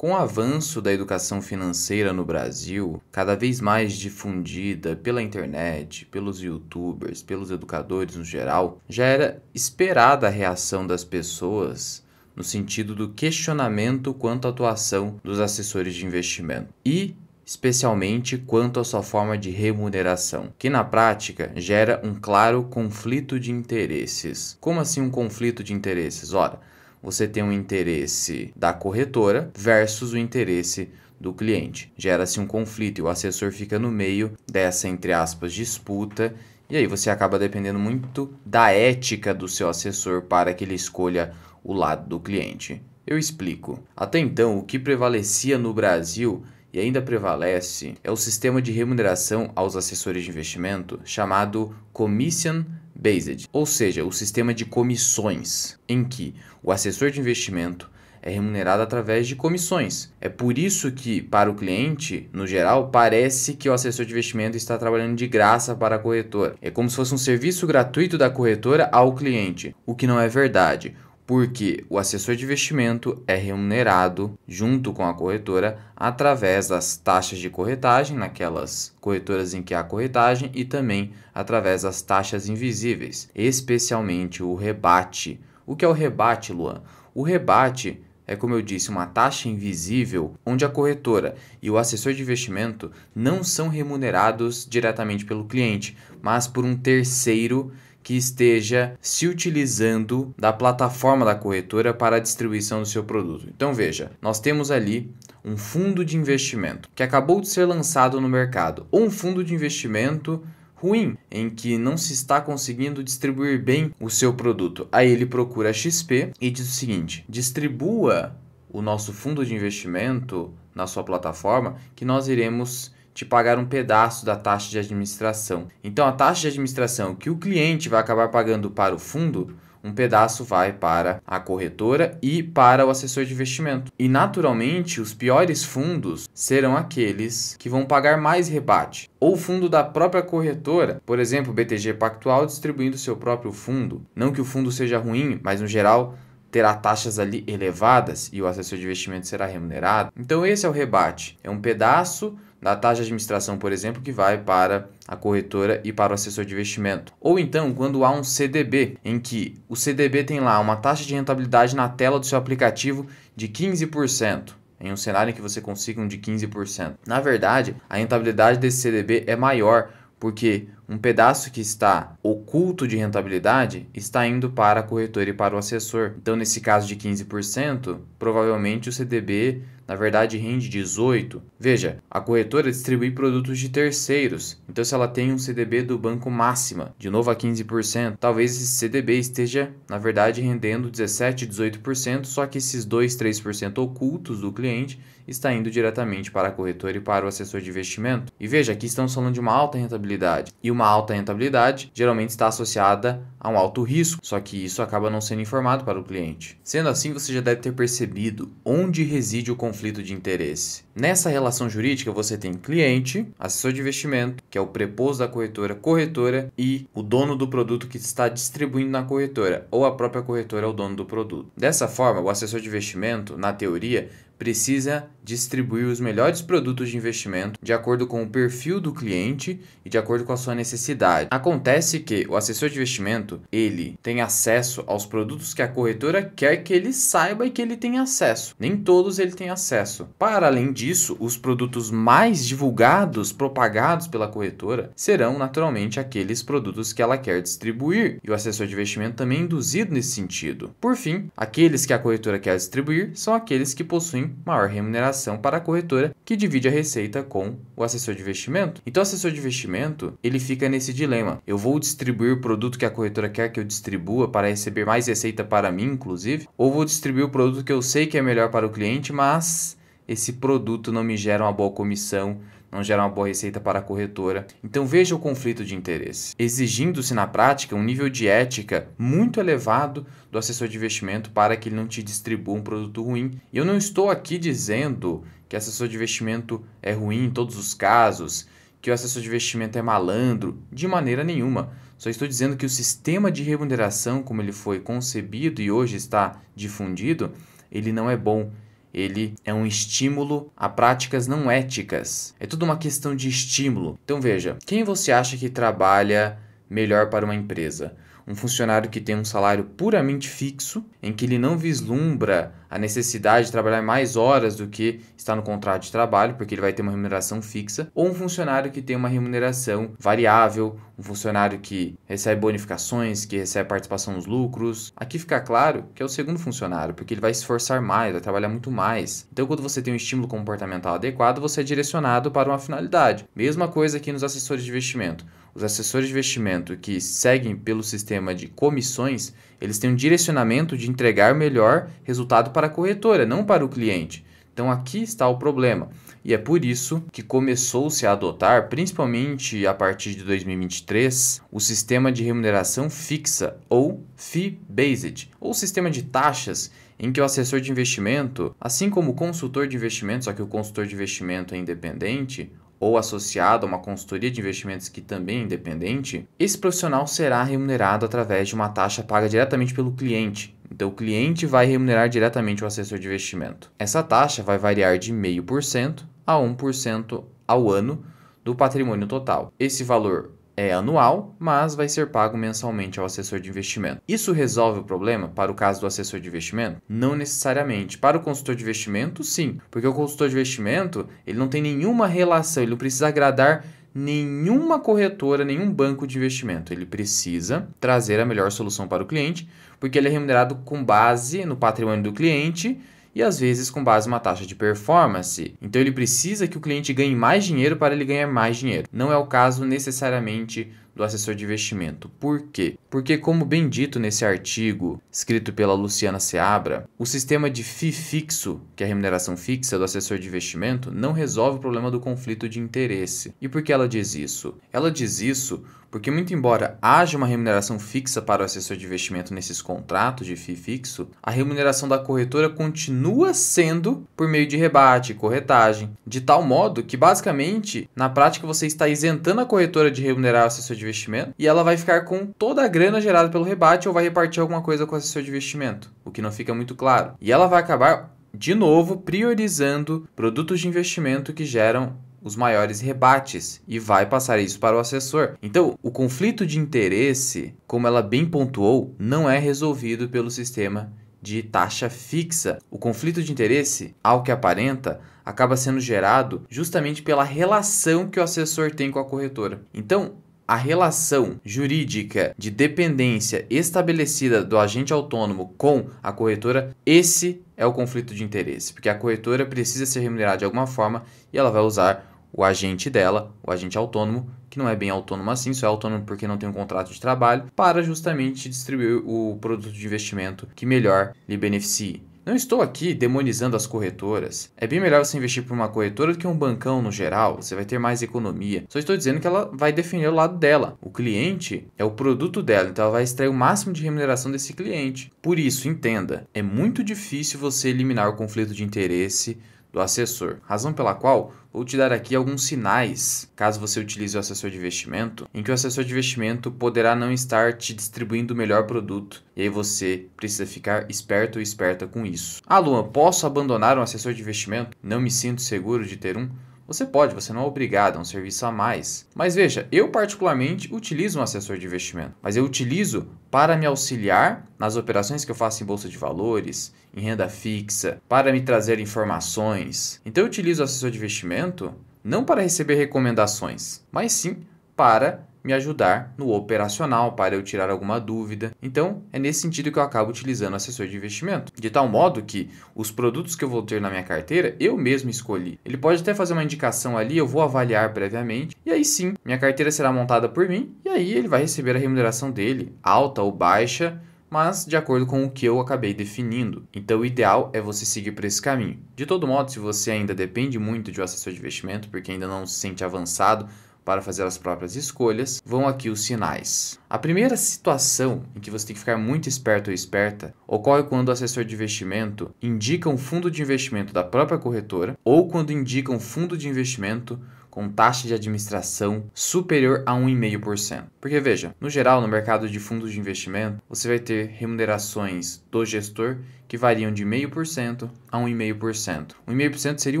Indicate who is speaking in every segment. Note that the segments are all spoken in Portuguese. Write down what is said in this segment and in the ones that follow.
Speaker 1: Com o avanço da educação financeira no Brasil, cada vez mais difundida pela internet, pelos YouTubers, pelos educadores no geral, já era esperada a reação das pessoas no sentido do questionamento quanto à atuação dos assessores de investimento e, especialmente, quanto à sua forma de remuneração, que na prática gera um claro conflito de interesses. Como assim um conflito de interesses? Ora, você tem um interesse da corretora versus o interesse do cliente. Gera-se um conflito e o assessor fica no meio dessa, entre aspas, disputa, e aí você acaba dependendo muito da ética do seu assessor para que ele escolha o lado do cliente. Eu explico. Até então, o que prevalecia no Brasil e ainda prevalece é o sistema de remuneração aos assessores de investimento chamado Commission Based, ou seja, o sistema de comissões, em que o assessor de investimento é remunerado através de comissões. É por isso que, para o cliente, no geral, parece que o assessor de investimento está trabalhando de graça para a corretora. É como se fosse um serviço gratuito da corretora ao cliente, o que não é verdade, porque o assessor de investimento é remunerado junto com a corretora através das taxas de corretagem, naquelas corretoras em que há corretagem, e também através das taxas invisíveis, especialmente o rebate. O que é o rebate, Luan? O rebate é, como eu disse, uma taxa invisível onde a corretora e o assessor de investimento não são remunerados diretamente pelo cliente, mas por um terceiro que esteja se utilizando da plataforma da corretora para a distribuição do seu produto. Então veja, nós temos ali um fundo de investimento que acabou de ser lançado no mercado, ou um fundo de investimento ruim, em que não se está conseguindo distribuir bem o seu produto. Aí ele procura a XP e diz o seguinte: distribua o nosso fundo de investimento na sua plataforma que nós iremos te pagar um pedaço da taxa de administração. Então a taxa de administração que o cliente vai acabar pagando para o fundo, um pedaço vai para a corretora e para o assessor de investimento. E naturalmente os piores fundos serão aqueles que vão pagar mais rebate. Ou fundo da própria corretora, por exemplo, o BTG Pactual distribuindo seu próprio fundo. Não que o fundo seja ruim, mas no geral terá taxas ali elevadas e o assessor de investimento será remunerado. Então esse é o rebate. É um pedaço da taxa de administração, por exemplo, que vai para a corretora e para o assessor de investimento. Ou então, quando há um CDB, em que o CDB tem lá uma taxa de rentabilidade na tela do seu aplicativo de 15%. Em um cenário em que você consiga um de 15%. Na verdade, a rentabilidade desse CDB é maior, porque um pedaço que está oculto de rentabilidade está indo para a corretora e para o assessor. Então, nesse caso de 15%, provavelmente o CDB, na verdade, rende 18%. Veja, a corretora distribui produtos de terceiros. Então, se ela tem um CDB do Banco Máxima, de novo a 15%, talvez esse CDB esteja, na verdade, rendendo 17%, 18%, só que esses 2%, 3% ocultos do cliente está indo diretamente para a corretora e para o assessor de investimento. E veja, aqui estamos falando de uma alta rentabilidade. E uma alta rentabilidade geralmente está associada a um alto risco, só que isso acaba não sendo informado para o cliente. Sendo assim, você já deve ter percebido onde reside o conflito de interesse. Nessa relação jurídica, você tem cliente, assessor de investimento, que é o preposto da corretora, corretora e o dono do produto que está distribuindo na corretora, ou a própria corretora é o dono do produto. Dessa forma, o assessor de investimento, na teoria, precisa distribuir os melhores produtos de investimento de acordo com o perfil do cliente e de acordo com a sua necessidade. Acontece que o assessor de investimento, ele tem acesso aos produtos que a corretora quer que ele saiba e que ele tenha acesso. Nem todos ele tem acesso. Para além disso, os produtos mais divulgados, propagados pela corretora, serão naturalmente aqueles produtos que ela quer distribuir. E o assessor de investimento também é induzido nesse sentido. Por fim, aqueles que a corretora quer distribuir são aqueles que possuem maior remuneração para a corretora, que divide a receita com o assessor de investimento. Então, o assessor de investimento, ele fica nesse dilema. Eu vou distribuir o produto que a corretora quer que eu distribua para receber mais receita para mim, inclusive, ou vou distribuir o produto que eu sei que é melhor para o cliente, mas esse produto não me gera uma boa comissão, não gera uma boa receita para a corretora. Então veja o conflito de interesse, exigindo-se na prática um nível de ética muito elevado do assessor de investimento para que ele não te distribua um produto ruim. E eu não estou aqui dizendo que assessor de investimento é ruim em todos os casos, que o assessor de investimento é malandro, de maneira nenhuma. Só estou dizendo que o sistema de remuneração, como ele foi concebido e hoje está difundido, ele não é bom. ele é um estímulo a práticas não éticas. É tudo uma questão de estímulo. Então veja, quem você acha que trabalha melhor para uma empresa? Um funcionário que tem um salário puramente fixo, em que ele não vislumbra a necessidade de trabalhar mais horas do que está no contrato de trabalho, porque ele vai ter uma remuneração fixa, ou um funcionário que tem uma remuneração variável, um funcionário que recebe bonificações, que recebe participação nos lucros. Aqui fica claro que é o segundo funcionário, porque ele vai se esforçar mais, vai trabalhar muito mais. Então, quando você tem um estímulo comportamental adequado, você é direcionado para uma finalidade. Mesma coisa aqui nos assessores de investimento. Os assessores de investimento que seguem pelo sistema de comissões, eles têm um direcionamento de entregar melhor resultado para a corretora, não para o cliente. Então aqui está o problema. E é por isso que começou-se a adotar, principalmente a partir de 2023, o sistema de remuneração fixa, ou fee-based, ou sistema de taxas, em que o assessor de investimento, assim como o consultor de investimento, só que o consultor de investimento é independente, ou associado a uma consultoria de investimentos que também é independente, esse profissional será remunerado através de uma taxa paga diretamente pelo cliente. Então, o cliente vai remunerar diretamente o assessor de investimento. Essa taxa vai variar de 0,5% a 1% ao ano do patrimônio total. Esse valor é anual, mas vai ser pago mensalmente ao assessor de investimento. Isso resolve o problema para o caso do assessor de investimento? Não necessariamente. Para o consultor de investimento, sim, porque o consultor de investimento ele não tem nenhuma relação, ele não precisa agradar nenhuma corretora, nenhum banco de investimento. Ele precisa trazer a melhor solução para o cliente, porque ele é remunerado com base no patrimônio do cliente e às vezes com base em uma taxa de performance. Então ele precisa que o cliente ganhe mais dinheiro para ele ganhar mais dinheiro. Não é o caso necessariamente do assessor de investimento. Por quê? Porque, como bem dito nesse artigo escrito pela Luciana Seabra, o sistema de FII fixo, que é a remuneração fixa do assessor de investimento, não resolve o problema do conflito de interesse. E por que ela diz isso? Ela diz isso porque, muito embora haja uma remuneração fixa para o assessor de investimento nesses contratos de FII fixo, a remuneração da corretora continua sendo por meio de rebate e corretagem, de tal modo que, basicamente, na prática você está isentando a corretora de remunerar o assessor de investimento e ela vai ficar com toda a grana gerada pelo rebate ou vai repartir alguma coisa com o assessor de investimento, o que não fica muito claro. E ela vai acabar, de novo, priorizando produtos de investimento que geram os maiores rebates e vai passar isso para o assessor. Então, o conflito de interesse, como ela bem pontuou, não é resolvido pelo sistema de taxa fixa. O conflito de interesse, ao que aparenta, acaba sendo gerado justamente pela relação que o assessor tem com a corretora. Então, a relação jurídica de dependência estabelecida do agente autônomo com a corretora, esse é o conflito de interesse, porque a corretora precisa ser remunerada de alguma forma e ela vai usar o agente dela, o agente autônomo, que não é bem autônomo assim, só é autônomo porque não tem um contrato de trabalho, para justamente distribuir o produto de investimento que melhor lhe beneficie. Não estou aqui demonizando as corretoras. É bem melhor você investir por uma corretora do que um bancão no geral. Você vai ter mais economia. Só estou dizendo que ela vai defender o lado dela. O cliente é o produto dela, então ela vai extrair o máximo de remuneração desse cliente. Por isso, entenda, é muito difícil você eliminar o conflito de interesse do assessor. Razão pela qual vou te dar aqui alguns sinais, caso você utilize o assessor de investimento, em que o assessor de investimento poderá não estar te distribuindo o melhor produto. E aí você precisa ficar esperto ou esperta com isso. Ah, Luan, posso abandonar um assessor de investimento? Não me sinto seguro de ter um? Você pode, você não é obrigado, é um serviço a mais. Mas veja, eu particularmente utilizo um assessor de investimento, mas eu utilizo para me auxiliar nas operações que eu faço em bolsa de valores, em renda fixa, para me trazer informações. Então eu utilizo o assessor de investimento não para receber recomendações, mas sim para me ajudar no operacional, para eu tirar alguma dúvida. Então, é nesse sentido que eu acabo utilizando o assessor de investimento. De tal modo que os produtos que eu vou ter na minha carteira, eu mesmo escolhi. Ele pode até fazer uma indicação ali, eu vou avaliar previamente, e aí sim, minha carteira será montada por mim, e aí ele vai receber a remuneração dele, alta ou baixa, mas de acordo com o que eu acabei definindo. Então, o ideal é você seguir por esse caminho. De todo modo, se você ainda depende muito de um assessor de investimento, porque ainda não se sente avançado para fazer as próprias escolhas, vão aqui os sinais. A primeira situação em que você tem que ficar muito esperto ou esperta ocorre quando o assessor de investimento indica um fundo de investimento da própria corretora ou quando indica um fundo de investimento com taxa de administração superior a 1,5%. Porque veja, no geral, no mercado de fundos de investimento, você vai ter remunerações do gestor que variam de 0,5% a 1,5%. 1,5% seria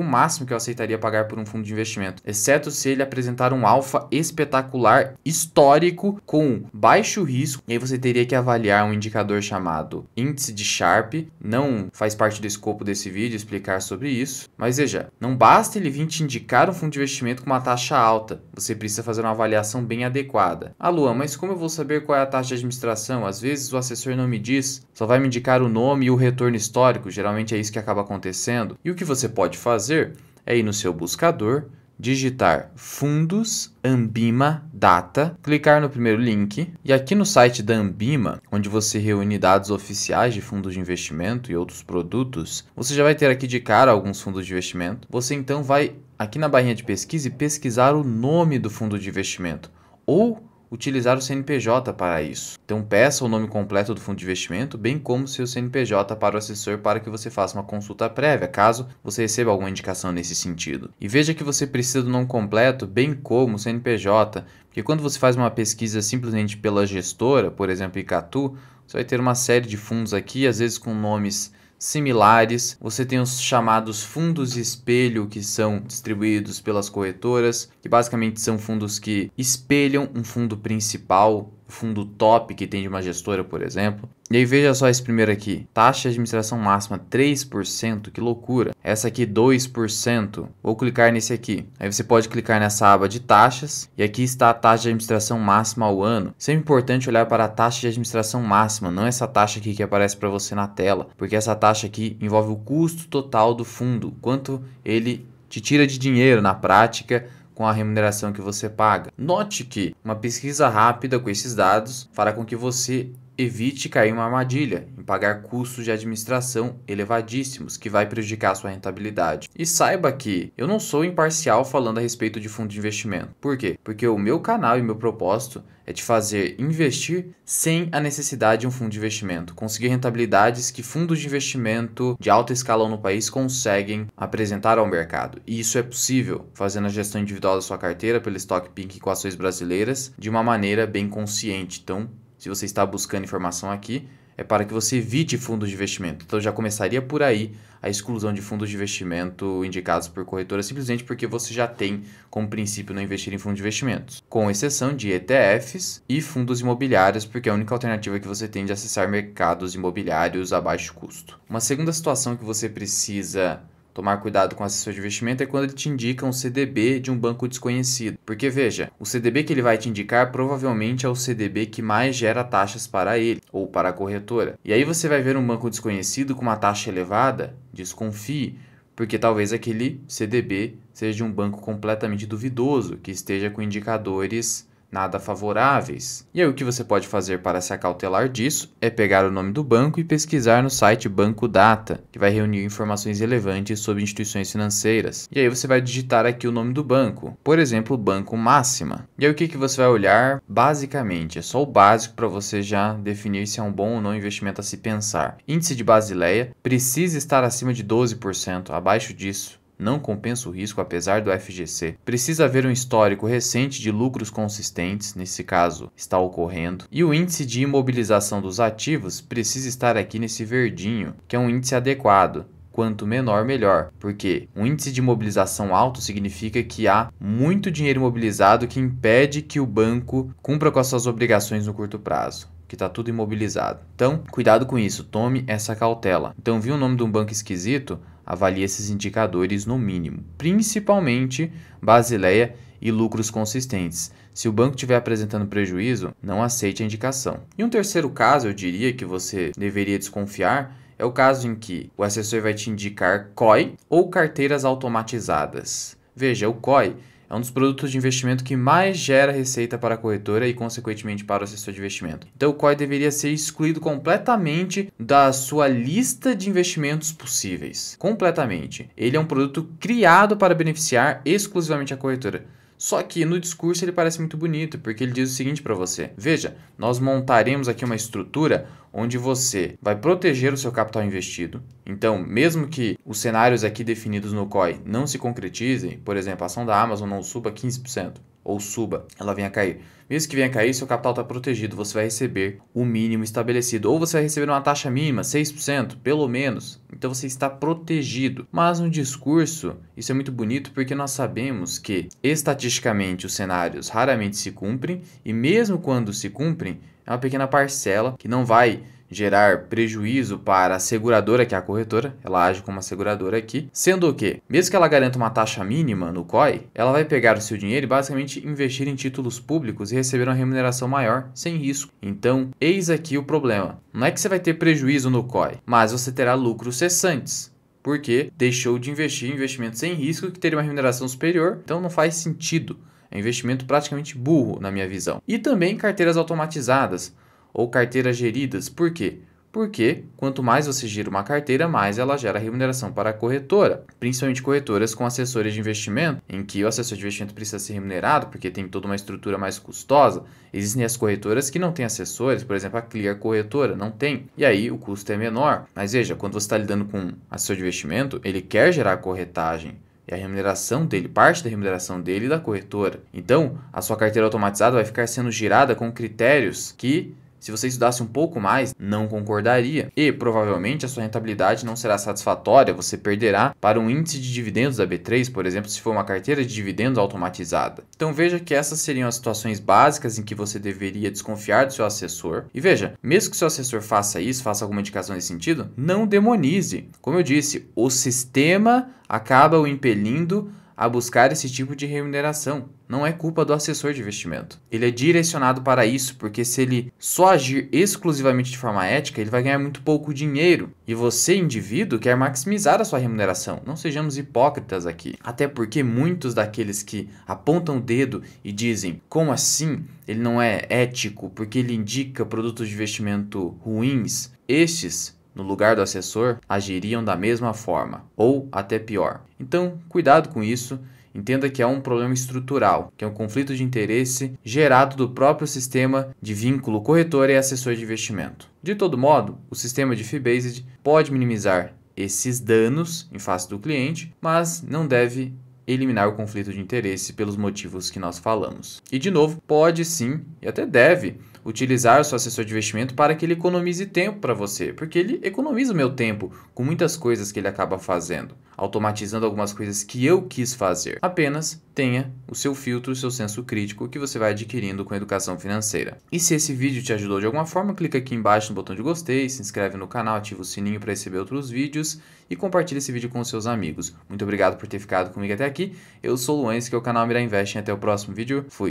Speaker 1: o máximo que eu aceitaria pagar por um fundo de investimento, exceto se ele apresentar um alfa espetacular histórico com baixo risco. E aí você teria que avaliar um indicador chamado índice de Sharpe. Não faz parte do escopo desse vídeo explicar sobre isso, mas veja, não basta ele vir te indicar um fundo de investimento com uma taxa alta, você precisa fazer uma avaliação bem adequada. Ah, Luan, mas como eu vou saber qual é a taxa de administração? Às vezes o assessor não me diz, só vai me indicar o nome e o retorno histórico, geralmente é isso que acaba acontecendo. E o que você pode fazer é ir no seu buscador, digitar Fundos Ambima Data, clicar no primeiro link e aqui no site da Ambima, onde você reúne dados oficiais de fundos de investimento e outros produtos, você já vai ter aqui de cara alguns fundos de investimento. Você então vai aqui na barrinha de pesquisa e pesquisar o nome do fundo de investimento ou utilizar o CNPJ para isso. Então peça o nome completo do fundo de investimento, bem como seu CNPJ para o assessor para que você faça uma consulta prévia, caso você receba alguma indicação nesse sentido. E veja que você precisa do nome completo, bem como o CNPJ, porque quando você faz uma pesquisa simplesmente pela gestora, por exemplo, Icatu, você vai ter uma série de fundos aqui, às vezes com nomes similares. Você tem os chamados fundos espelho, que são distribuídos pelas corretoras, que basicamente são fundos que espelham um fundo principal, o fundo top que tem de uma gestora, por exemplo. E aí veja só esse primeiro aqui, taxa de administração máxima 3%, que loucura. Essa aqui 2%, vou clicar nesse aqui. Aí você pode clicar nessa aba de taxas e aqui está a taxa de administração máxima ao ano. Sempre importante olhar para a taxa de administração máxima, não essa taxa aqui que aparece para você na tela, porque essa taxa aqui envolve o custo total do fundo, quanto ele te tira de dinheiro na prática com a remuneração que você paga. Note que uma pesquisa rápida com esses dados fará com que você evite cair em uma armadilha, em pagar custos de administração elevadíssimos, que vai prejudicar a sua rentabilidade. E saiba que eu não sou imparcial falando a respeito de fundo de investimento. Por quê? Porque o meu canal e meu propósito é te fazer investir sem a necessidade de um fundo de investimento. Conseguir rentabilidades que fundos de investimento de alto escalão no país conseguem apresentar ao mercado. E isso é possível fazendo a gestão individual da sua carteira pelo Stock Pink com ações brasileiras de uma maneira bem consciente. Então, se você está buscando informação aqui, é para que você evite fundos de investimento. Então já começaria por aí a exclusão de fundos de investimento indicados por corretoras, simplesmente porque você já tem como princípio não investir em fundos de investimentos, com exceção de ETFs e fundos imobiliários, porque é a única alternativa que você tem de acessar mercados imobiliários a baixo custo. Uma segunda situação que você precisa tomar cuidado com o assessor de investimento é quando ele te indica um CDB de um banco desconhecido. Porque veja, o CDB que ele vai te indicar provavelmente é o CDB que mais gera taxas para ele ou para a corretora. E aí você vai ver um banco desconhecido com uma taxa elevada, desconfie, porque talvez aquele CDB seja de um banco completamente duvidoso, que esteja com indicadores nada favoráveis. E aí o que você pode fazer para se acautelar disso é pegar o nome do banco e pesquisar no site Banco Data, que vai reunir informações relevantes sobre instituições financeiras. E aí você vai digitar aqui o nome do banco, por exemplo, Banco Máxima. E aí o que você vai olhar? Basicamente, é só o básico para você já definir se é um bom ou não investimento a se pensar. Índice de Basileia precisa estar acima de 12%, abaixo disso não compensa o risco apesar do FGC. Precisa haver um histórico recente de lucros consistentes, nesse caso está ocorrendo. E o índice de imobilização dos ativos precisa estar aqui nesse verdinho, que é um índice adequado. Quanto menor, melhor, porque um índice de imobilização alto significa que há muito dinheiro imobilizado que impede que o banco cumpra com as suas obrigações no curto prazo, que está tudo imobilizado. Então, cuidado com isso, tome essa cautela. Então, viu o nome de um banco esquisito? Avalie esses indicadores no mínimo, principalmente Basileia e lucros consistentes. Se o banco estiver apresentando prejuízo, não aceite a indicação. E um terceiro caso, eu diria que você deveria desconfiar, é o caso em que o assessor vai te indicar COI ou carteiras automatizadas. Veja, o COI é um dos produtos de investimento que mais gera receita para a corretora e, consequentemente, para o assessor de investimento. Então, o COI deveria ser excluído completamente da sua lista de investimentos possíveis. Completamente. Ele é um produto criado para beneficiar exclusivamente a corretora. Só que no discurso ele parece muito bonito, porque ele diz o seguinte para você. Veja, nós montaremos aqui uma estrutura onde você vai proteger o seu capital investido. Então, mesmo que os cenários aqui definidos no COI não se concretizem, por exemplo, a ação da Amazon não suba 15%, ou suba, ela venha a cair. Mesmo que venha a cair, seu capital está protegido, você vai receber o mínimo estabelecido. Ou você vai receber uma taxa mínima, 6%, pelo menos. Então você está protegido. Mas no discurso, isso é muito bonito porque nós sabemos que, estatisticamente, os cenários raramente se cumprem. E mesmo quando se cumprem, é uma pequena parcela que não vai gerar prejuízo para a seguradora, que é a corretora, ela age como uma seguradora aqui, sendo o que, mesmo que ela garanta uma taxa mínima no COI, ela vai pegar o seu dinheiro e basicamente investir em títulos públicos e receber uma remuneração maior, sem risco. Então, eis aqui o problema. Não é que você vai ter prejuízo no COI, mas você terá lucros cessantes, porque deixou de investir em investimentos sem risco que teria uma remuneração superior, então não faz sentido. É um investimento praticamente burro, na minha visão. E também carteiras automatizadas ou carteiras geridas. Por quê? Porque quanto mais você gira uma carteira, mais ela gera remuneração para a corretora. Principalmente corretoras com assessores de investimento, em que o assessor de investimento precisa ser remunerado, porque tem toda uma estrutura mais custosa. Existem as corretoras que não têm assessores, por exemplo, a Clear Corretora não tem. E aí o custo é menor. Mas veja, quando você está lidando com um assessor de investimento, ele quer gerar corretagem. E a remuneração dele, parte da remuneração dele da corretora. Então, a sua carteira automatizada vai ficar sendo girada com critérios que, se você estudasse um pouco mais, não concordaria. E provavelmente a sua rentabilidade não será satisfatória, você perderá para um índice de dividendos da B3, por exemplo, se for uma carteira de dividendos automatizada. Então veja que essas seriam as situações básicas em que você deveria desconfiar do seu assessor. E veja, mesmo que o seu assessor faça isso, faça alguma indicação nesse sentido, não demonize. Como eu disse, o sistema acaba o impelindo a buscar esse tipo de remuneração. Não é culpa do assessor de investimento. Ele é direcionado para isso, porque se ele só agir exclusivamente de forma ética, ele vai ganhar muito pouco dinheiro. E você, indivíduo, quer maximizar a sua remuneração. Não sejamos hipócritas aqui. Até porque muitos daqueles que apontam o dedo e dizem, como assim ele não é ético porque ele indica produtos de investimento ruins, estes, no lugar do assessor, agiriam da mesma forma, ou até pior. Então, cuidado com isso, entenda que é um problema estrutural, que é um conflito de interesse gerado do próprio sistema de vínculo corretor e assessor de investimento. De todo modo, o sistema de fee-based pode minimizar esses danos em face do cliente, mas não deve eliminar o conflito de interesse pelos motivos que nós falamos. E de novo, pode sim, e até deve, utilizar o seu assessor de investimento para que ele economize tempo para você, porque ele economiza o meu tempo com muitas coisas que ele acaba fazendo, automatizando algumas coisas que eu quis fazer. Apenas tenha o seu filtro, o seu senso crítico que você vai adquirindo com a educação financeira. E se esse vídeo te ajudou de alguma forma, clica aqui embaixo no botão de gostei, se inscreve no canal, ativa o sininho para receber outros vídeos e compartilhe esse vídeo com seus amigos. Muito obrigado por ter ficado comigo até aqui. Eu sou o Luan, esse que é o canal Mirai Invest. Até o próximo vídeo. Fui!